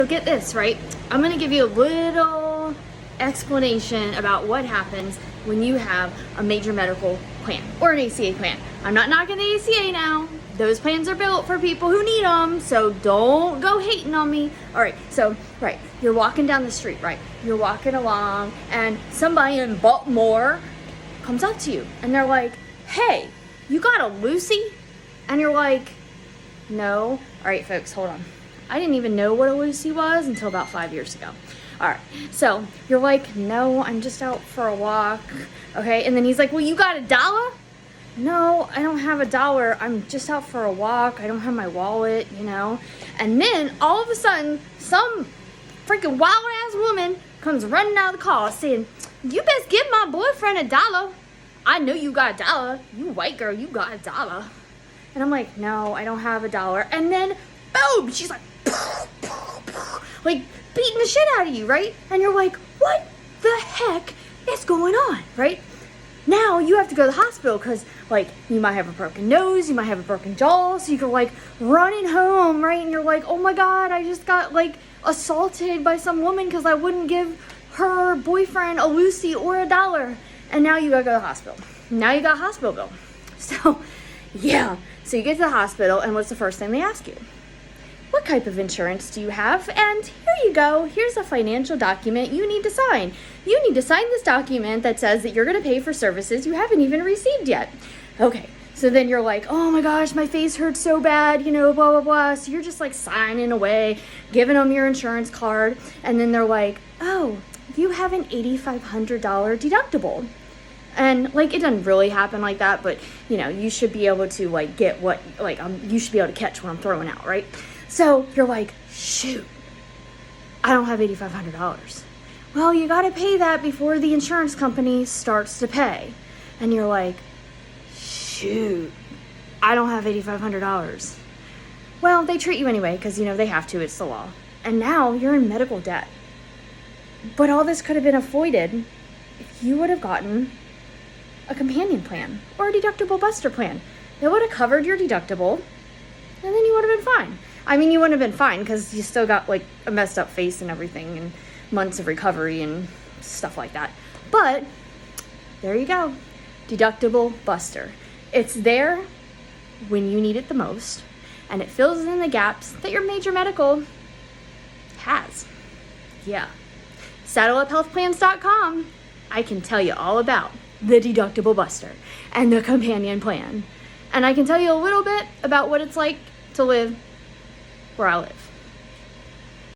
So get this, right? I'm gonna give you a little explanation about what happens when you have a major medical plan or an ACA plan. I'm not knocking the ACA now. Those plans are built for people who need them, so don't go hating on me. All right, so, right, you're walking down the street, right? You're walking along, and somebody in Baltimore comes up to you, and they're like, hey, you got a Lucy? And you're like, no. All right, folks, hold on. I didn't even know what a Lucy was until about 5 years ago. All right, so you're like, no, I'm just out for a walk, okay? And then he's like, well, you got $1? No, I don't have $1. I'm just out for a walk. I don't have my wallet, you know? And then all of a sudden, some freaking wild ass woman comes running out of the car saying, you best give my boyfriend $1. I know you got $1. You white girl, you got $1. And I'm like, no, I don't have $1. And then, boom, she's like, like beating the shit out of you, right? And you're like, what the heck is going on, right? Now you have to go to the hospital because, like, you might have a broken nose, you might have a broken jaw, so you go, like, running home, right? And you're like, oh my God, I just got, like, assaulted by some woman because I wouldn't give her boyfriend a Lucy or $1. And now you gotta go to the hospital. Now you got a hospital bill. So, yeah. So you get to the hospital, and what's the first thing they ask you? What type of insurance do you have? And here you go. Here's a financial document you need to sign. You need to sign this document that says that you're going to pay for services you haven't even received yet. Okay, so then you're like, oh my gosh, my face hurts so bad, you know, blah, blah, blah. So you're just like signing away, giving them your insurance card. And then they're like, oh, you have an $8,500 deductible. And, like, it doesn't really happen like that, but, you know, you should be able to, like, get what, like, you should be able to catch what I'm throwing out, right? So you're like, shoot, I don't have $8,500. Well, you got to pay that before the insurance company starts to pay. And you're like, shoot, I don't have $8,500. Well, they treat you anyway because, you know, they have to. It's the law. And now you're in medical debt. But all this could have been avoided if you would have gotten a companion plan or a deductible buster plan. It would have covered your deductible, and then you would have been fine. I mean, you wouldn't have been fine because you still got, like, a messed up face and everything and months of recovery and stuff like that. But there you go. Deductible buster. It's there when you need it the most, and it fills in the gaps that your major medical has. Yeah. SaddleUpHealthPlans.com. I can tell you all about the deductible buster and the companion plan. And I can tell you a little bit about what it's like to live where I live.